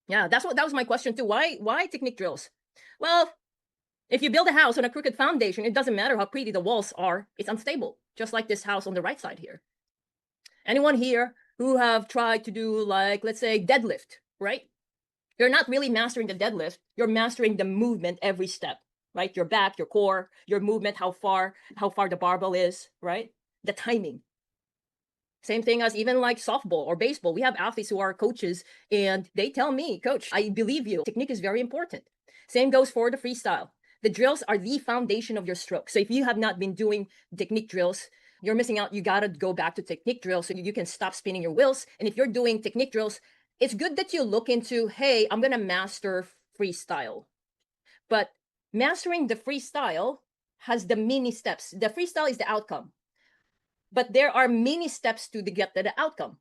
Yeah, that was my question too. Why technique drills? Well, if you build a house on a crooked foundation, it doesn't matter how pretty the walls are, it's unstable. Just like this house on the right side here. Anyone here who have tried to do, like, let's say deadlift, right? You're not really mastering the deadlift, you're mastering the movement every step, right? Your back, your core, your movement, how far the barbell is, right? The timing. Same thing as even like softball or baseball. We have athletes who are coaches and they tell me, coach, I believe you. Technique is very important. Same goes for the freestyle. The drills are the foundation of your stroke. So if you have not been doing technique drills, you're missing out. You got to go back to technique drills so you can stop spinning your wheels. And if you're doing technique drills, it's good that you look into, hey, I'm going to master freestyle. But mastering the freestyle has the mini steps. The freestyle is the outcome, but there are many steps to get to the outcome.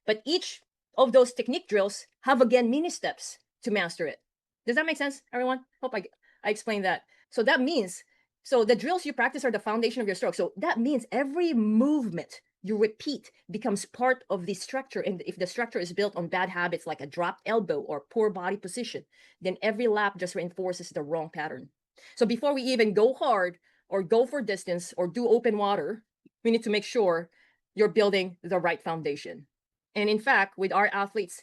But each of those technique drills have, again, mini steps to master it. Does that make sense, everyone? Hope I explained that. So that means, so the drills you practice are the foundation of your stroke. So that means every movement you repeat becomes part of the structure. And if the structure is built on bad habits like a dropped elbow or poor body position, then every lap just reinforces the wrong pattern. So before we even go hard or go for distance or do open water, we need to make sure you're building the right foundation. And in fact, with our athletes,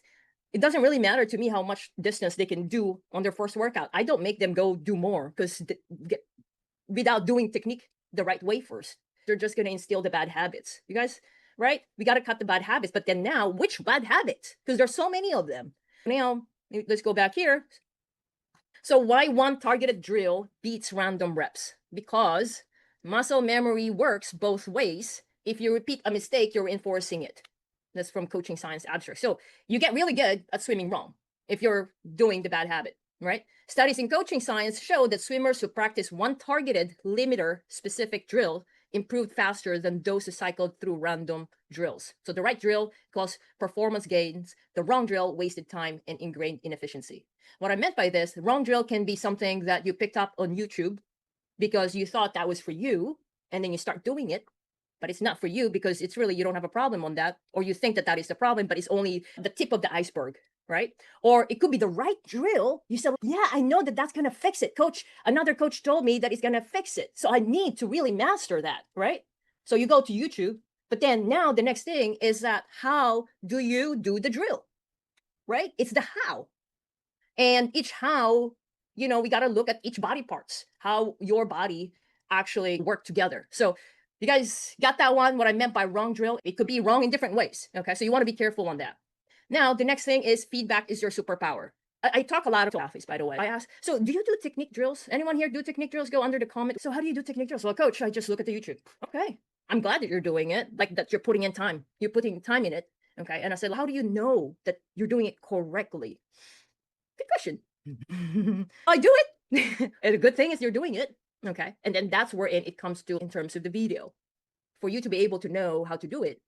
it doesn't really matter to me how much distance they can do on their first workout. I don't make them go do more because without doing technique the right way first, they're just going to instill the bad habits. You guys, right? We got to cut the bad habits. But then now, which bad habits? Because there's so many of them. Now, let's go back here. So why one targeted drill beats random reps? Because muscle memory works both ways. If you repeat a mistake, you're reinforcing it. That's from Coaching Science Abstract. So you get really good at swimming wrong if you're doing the bad habit, right? Studies in coaching science show that swimmers who practice one targeted limiter specific drill improved faster than those who cycled through random drills. So the right drill caused performance gains, the wrong drill wasted time and ingrained inefficiency. What I meant by this, wrong drill can be something that you picked up on YouTube because you thought that was for you, and then you start doing it, but it's not for you because it's really, you don't have a problem on that, or you think that that is the problem, but it's only the tip of the iceberg, right? Or it could be the right drill. You said, yeah, I know that that's going to fix it. Coach, another coach told me that it's going to fix it. So I need to really master that, right? So you go to YouTube, but then now the next thing is that how do you do the drill, right? It's the how. And each how, we got to look at each body parts, how your body actually work together. So you guys got that one? What I meant by wrong drill, it could be wrong in different ways. Okay, so you want to be careful on that. Now, the next thing is feedback is your superpower. I talk a lot to athletes, by the way. I ask, so do you do technique drills? Anyone here do technique drills? Go under the comment. So how do you do technique drills? Well, coach, I just look at the YouTube. Okay, I'm glad that you're doing it, like that you're putting in time. You're putting time in it. Okay, and I said, well, how do you know that you're doing it correctly? Good question. I do it. And the good thing is you're doing it. Okay. And then that's where it comes to in terms of the video. For you to be able to know how to do it,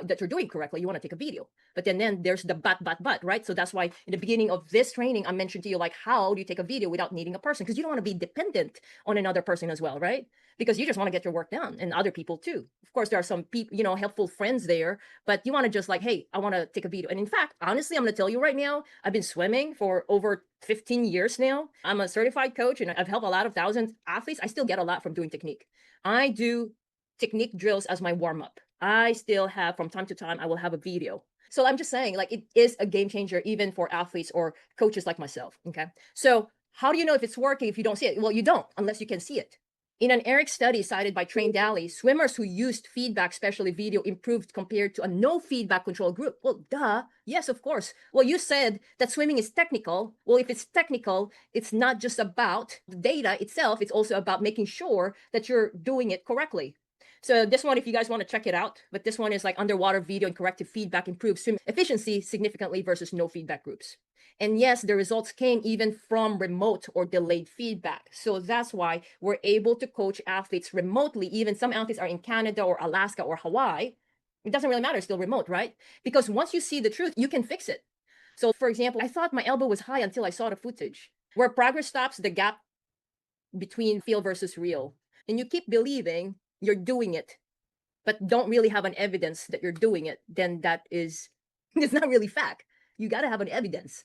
that you're doing correctly, you want to take a video. But then there's the but, right? So that's why in the beginning of this training, I mentioned to you, like, how do you take a video without needing a person? Because you don't want to be dependent on another person as well, right? Because you just want to get your work done, and other people too. Of course, there are some people, helpful friends there, but you want to just like, hey, I want to take a video. And in fact, honestly, I'm going to tell you right now, I've been swimming for over 15 years now. I'm a certified coach and I've helped a lot of thousands athletes. I still get a lot from doing technique. I do technique drills as my warm-up. I still have, from time to time, I will have a video. So I'm just saying, like, it is a game changer even for athletes or coaches like myself. Okay. So how do you know if it's working if you don't see it? Well, you don't unless you can see it. In an ERIC study cited by Train Daly, swimmers who used feedback, especially video, improved compared to a no feedback control group. Well, duh. Yes, of course. Well, you said that swimming is technical. Well, if it's technical, it's not just about the data itself. It's also about making sure that you're doing it correctly. So this one, if you guys want to check it out, but this one is like underwater video and corrective feedback improves swim efficiency significantly versus no feedback groups. And yes, the results came even from remote or delayed feedback. So that's why we're able to coach athletes remotely. Even some athletes are in Canada or Alaska or Hawaii. It doesn't really matter, it's still remote, right? Because once you see the truth, you can fix it. So for example, I thought my elbow was high until I saw the footage. Where progress stops, the gap between feel versus real. And you keep believing you're doing it, but don't really have an evidence that you're doing it, then that is, it's not really fact. You got to have an evidence.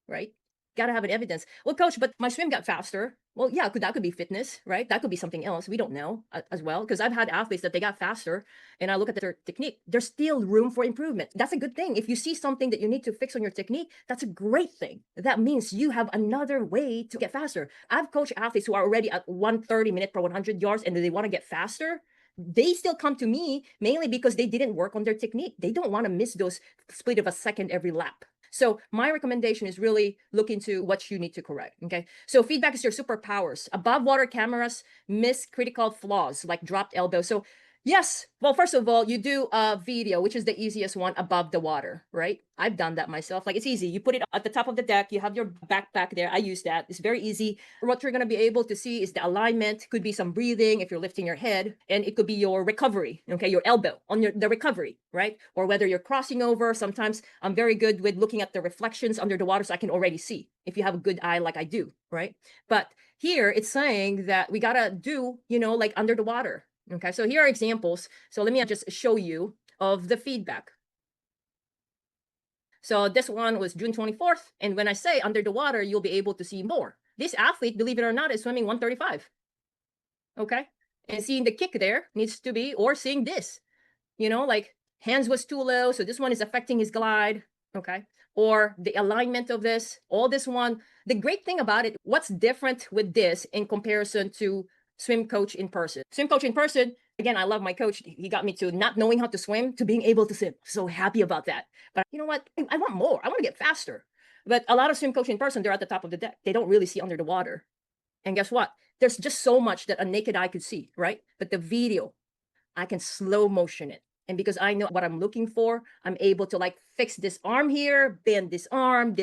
right? Got to have an evidence. Well, coach, but my swim got faster. Well, yeah, that could be fitness, right? That could be something else. We don't know as well, because I've had athletes that they got faster, and I look at their technique. There's still room for improvement. That's a good thing. If you see something that you need to fix on your technique, that's a great thing. That means you have another way to get faster. I've coached athletes who are already at 130 minutes per 100 yards, and they want to get faster. They still come to me mainly because they didn't work on their technique. They don't want to miss those split of a second every lap. So my recommendation is really look into what you need to correct. Okay. So feedback is your superpowers. Above water cameras miss critical flaws like dropped elbow. So yes, well, first of all, you do a video, which is the easiest one, above the water, right? I've done that myself. Like, it's easy. You put it at the top of the deck. You have your backpack there. I use that. It's very easy. What you're going to be able to see is the alignment. Could be some breathing if you're lifting your head, and it could be your recovery. Okay, your elbow on the recovery, right? Or whether you're crossing over. Sometimes I'm very good with looking at the reflections under the water, so I can already see if you have a good eye like I do, right? But here it's saying that we got to do, like under the water. Okay, so here are examples. So let me just show you of the feedback. So this one was June 24th. And when I say under the water, you'll be able to see more. This athlete, believe it or not, is swimming 135. Okay, and seeing the kick there needs to be, or seeing this, like hands was too low. So this one is affecting his glide. Okay, or the alignment of this, all this one. The great thing about it, what's different with this in comparison to swim coach in person? Swim coach in person, again, I love my coach. He got me to not knowing how to swim to being able to swim. So happy about that. But you know what? I want more. I want to get faster. But a lot of swim coach in person, they're at the top of the deck. They don't really see under the water. And guess what? There's just so much that a naked eye could see, right? But the video, I can slow motion it. And because I know what I'm looking for, I'm able to like fix this arm here, bend this arm,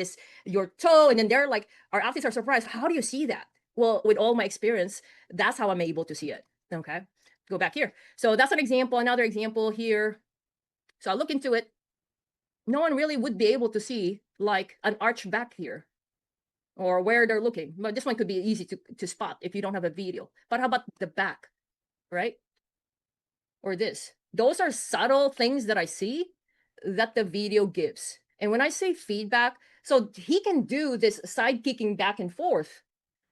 your toe. And then they're like, our athletes are surprised. How do you see that? Well, with all my experience, that's how I'm able to see it. Okay. Go back here. So that's an example, another example here. So I look into it. No one really would be able to see like an arch back here or where they're looking. But this one could be easy to spot if you don't have a video. But how about the back, right? Or this? Those are subtle things that I see that the video gives. And when I say feedback, so he can do this side kicking back and forth,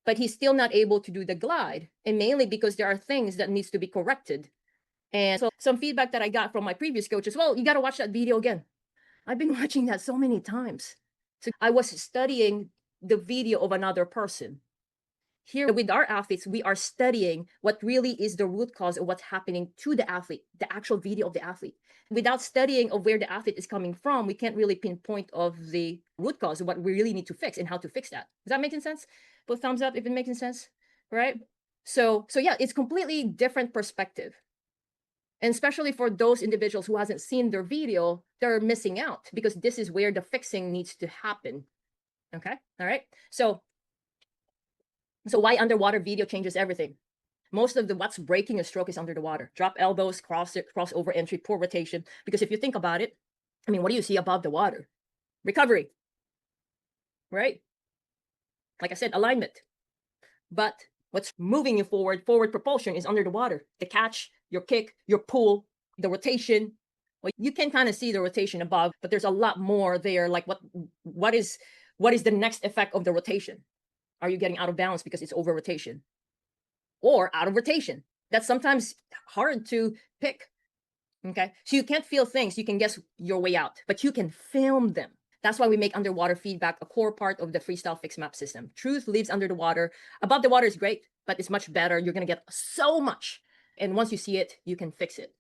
but he's still not able to do the glide. And mainly because there are things that needs to be corrected. And so some feedback that I got from my previous coaches, well, you got to watch that video again. I've been watching that so many times. So I was studying the video of another person. Here with our athletes, we are studying what really is the root cause of what's happening to the athlete, the actual video of the athlete. Without studying of where the athlete is coming from, we can't really pinpoint of the root cause of what we really need to fix and how to fix that. Is that making sense? Put thumbs up if it makes sense, right? So yeah, it's completely different perspective. And especially for those individuals who hasn't seen their video, they're missing out because this is where the fixing needs to happen. Okay, all right. So why underwater video changes everything? Most of what's breaking a stroke is under the water. Drop elbows, crossover entry, poor rotation. Because if you think about it, I mean, what do you see above the water? Recovery, right? Like I said, alignment. But what's moving you forward propulsion is under the water. The catch, your kick, your pull, the rotation. Well, you can kind of see the rotation above, but there's a lot more there. Like what is the next effect of the rotation? Are you getting out of balance because it's over rotation or out of rotation? That's sometimes hard to pick. Okay. So you can't feel things. You can guess your way out, but you can film them. That's why we make underwater feedback a core part of the freestyle fix map system. Truth lives under the water. Above the water is great, but it's much better. You're going to get so much. And once you see it, you can fix it.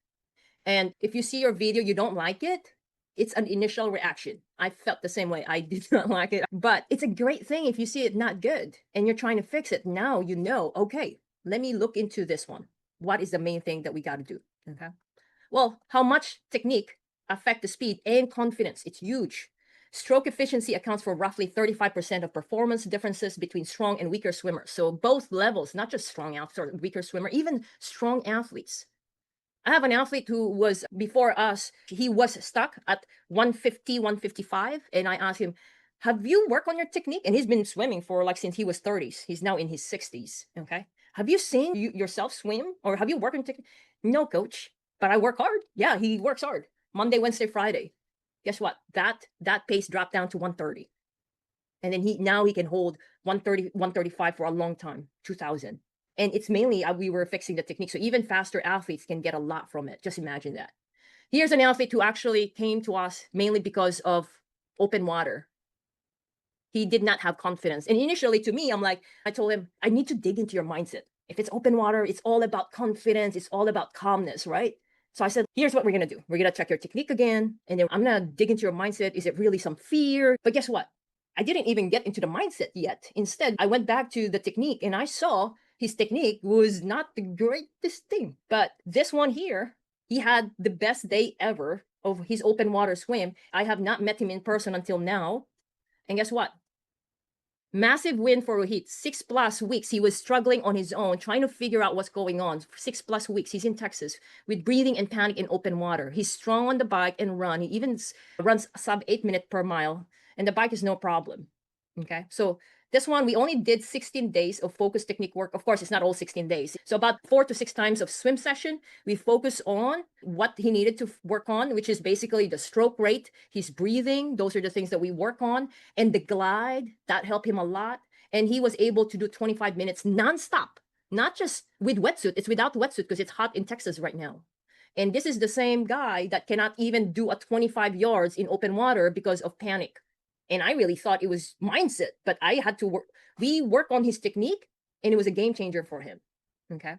And if you see your video, you don't like it, it's an initial reaction. I felt the same way. I did not like it, but it's a great thing if you see it not good and you're trying to fix it. Now you know, okay, let me look into this one. What is the main thing that we got to do? Okay. Well, how much technique affect the speed and confidence? It's huge. Stroke efficiency accounts for roughly 35% of performance differences between strong and weaker swimmers. So both levels, not just strong athletes or weaker swimmer, even strong athletes. I have an athlete who was before us. He was stuck at 150, 155. And I asked him, have you worked on your technique? And he's been swimming for like since he was 30s. He's now in his 60s. Okay. Have you seen yourself swim or have you worked on technique? No, coach, but I work hard. Yeah, he works hard. Monday, Wednesday, Friday. Guess what? That pace dropped down to 130. And then now he can hold 130, 135 for a long time, 2000. And it's mainly we were fixing the technique. So even faster athletes can get a lot from it. Just imagine that. Here's an athlete who actually came to us mainly because of open water. He did not have confidence. And initially to me, I told him, I need to dig into your mindset. If it's open water, it's all about confidence. It's all about calmness, right? So I said, here's what we're going to do. We're going to check your technique again. And then I'm going to dig into your mindset. Is it really some fear? But guess what? I didn't even get into the mindset yet. Instead, I went back to the technique and I saw his technique was not the greatest thing. But this one here, he had the best day ever of his open water swim. I have not met him in person until now. And guess what? Massive win for Rohit. 6+ weeks. He was struggling on his own, trying to figure out what's going on. 6+ weeks. He's in Texas with breathing and panic in open water. He's strong on the bike and run. He even runs sub 8 minutes per mile. And the bike is no problem. Okay. So this one, we only did 16 days of focus technique work. Of course, it's not all 16 days. So about 4 to 6 times of swim session, we focus on what he needed to work on, which is basically the stroke rate, his breathing. Those are the things that we work on. And the glide, that helped him a lot. And he was able to do 25 minutes nonstop, not just with wetsuit. It's without wetsuit because it's hot in Texas right now. And this is the same guy that cannot even do a 25 yards in open water because of panic. And I really thought it was mindset, but I had to work. We work on his technique and it was a game changer for him. Okay.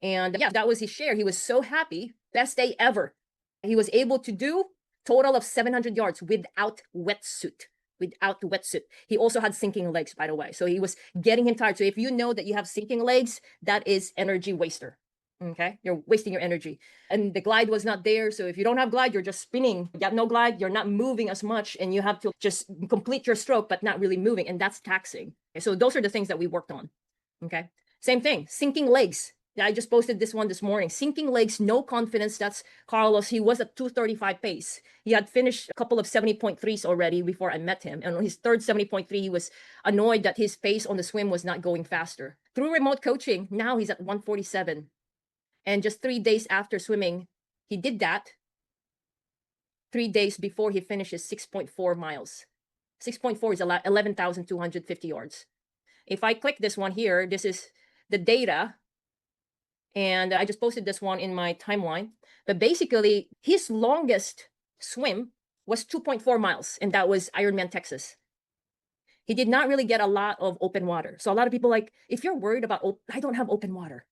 And yeah, that was his share. He was so happy. Best day ever. He was able to do total of 700 yards without wetsuit. Without the wetsuit. He also had sinking legs, by the way. So he was getting him tired. So if you know that you have sinking legs, that is energy waster. Okay, you're wasting your energy. And the glide was not there. So if you don't have glide, you're just spinning. You have no glide, you're not moving as much, and you have to just complete your stroke, but not really moving. And that's taxing. Okay, so those are the things that we worked on. Okay, same thing, sinking legs. I just posted this one this morning. Sinking legs, no confidence. That's Carlos. He was at 235 pace. He had finished a couple of 70.3s already before I met him. And on his third 70.3, he was annoyed that his pace on the swim was not going faster. Through remote coaching, now he's at 147. And just 3 days after swimming, he did that. 3 days before he finishes 6.4 miles. 6.4 is 11,250 yards. If I click this one here, this is the data. And I just posted this one in my timeline. But basically, his longest swim was 2.4 miles. And that was Ironman, Texas. He did not really get a lot of open water. So a lot of people if you're worried about, I don't have open water,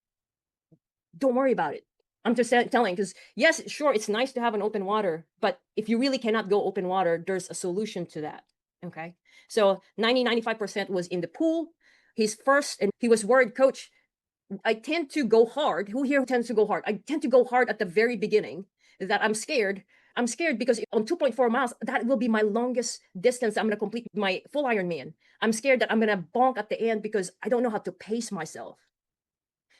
don't worry about it. I'm just telling, because yes, sure, it's nice to have an open water, but if you really cannot go open water, there's a solution to that. Okay. So 95% was in the pool. His first, and he was worried, coach, I tend to go hard. Who here tends to go hard? I tend to go hard at the very beginning, that I'm scared. I'm scared because on 2.4 miles, that will be my longest distance. I'm going to complete my full Ironman. I'm scared that I'm going to bonk at the end because I don't know how to pace myself.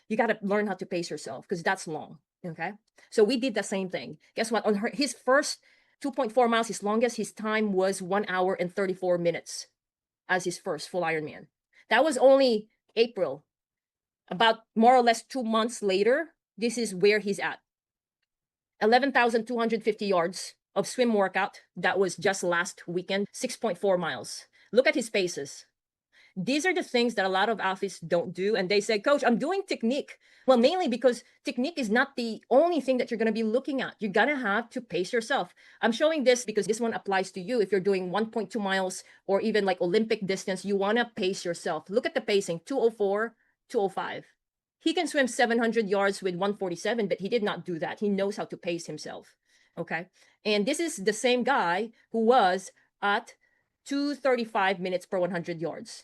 You got to learn how to pace yourself because that's long. Okay. So we did the same thing. Guess what? On his first 2.4 miles, his longest, his time was 1 hour and 34 minutes as his first full Ironman. That was only April. About more or less 2 months later, this is where he's at. 11,250 yards of swim workout. That was just last weekend, 6.4 miles. Look at his paces. These are the things that a lot of athletes don't do. And they say, coach, I'm doing technique. Well, mainly because technique is not the only thing that you're going to be looking at. You're going to have to pace yourself. I'm showing this because this one applies to you. If you're doing 1.2 miles or even like Olympic distance, you want to pace yourself. Look at the pacing, 204, 205. He can swim 700 yards with 147, but he did not do that. He knows how to pace himself. Okay. And this is the same guy who was at 235 minutes per 100 yards.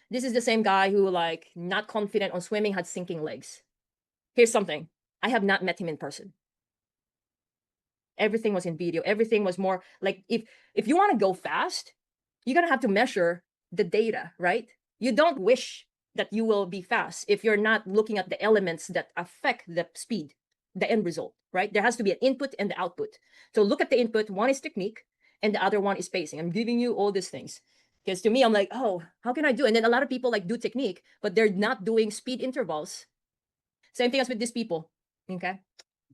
This is the same guy who not confident on swimming, had sinking legs. Here's something. I have not met him in person. Everything was in video. Everything was more like, if you want to go fast, you're going to have to measure the data, right? You don't wish that you will be fast if you're not looking at the elements that affect the speed, the end result, right? There has to be an input and the output. So look at the input. One is technique and the other one is pacing. I'm giving you all these things. Because to me, I'm like, oh, how can I do? And then a lot of people do technique, but they're not doing speed intervals. Same thing as with these people. Okay.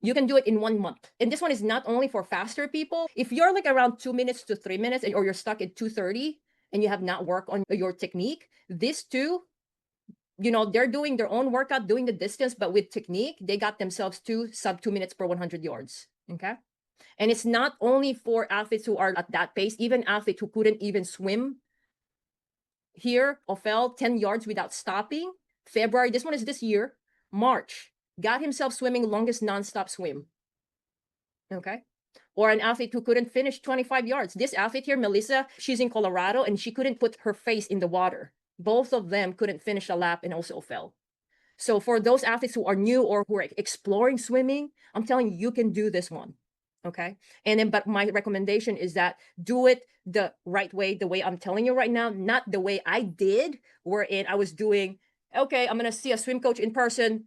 You can do it in 1 month. And this one is not only for faster people. If you're around 2 minutes to 3 minutes or you're stuck at 2:30 and you have not worked on your technique, these two, you know, they're doing their own workout, doing the distance, but with technique, they got themselves to sub 2 minutes per 100 yards. Okay. And it's not only for athletes who are at that pace, even athletes who couldn't even swim here or fell 10 yards without stopping. February, this one is this year, March, got himself swimming longest nonstop swim. Okay. Or an athlete who couldn't finish 25 yards. This athlete here, Melissa, she's in Colorado and she couldn't put her face in the water. Both of them couldn't finish a lap and also fell. So for those athletes who are new or who are exploring swimming, I'm telling you, you can do this one. Okay. And then, but my recommendation is that do it the right way, the way I'm telling you right now, not the way I did, wherein I was doing, okay, I'm going to see a swim coach in person,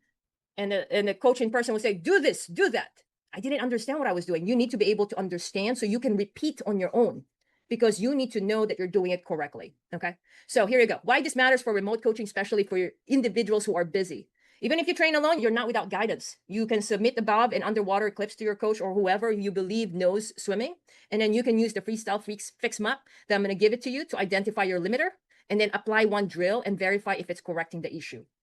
and the coach in person would say, do this, do that. I didn't understand what I was doing. You need to be able to understand so you can repeat on your own, because you need to know that you're doing it correctly. Okay. So here you go. Why this matters for remote coaching, especially for your individuals who are busy. Even if you train alone, you're not without guidance. You can submit above and underwater clips to your coach or whoever you believe knows swimming. And then you can use the freestyle fix map that I'm going to give it to you to identify your limiter, and then apply one drill and verify if it's correcting the issue.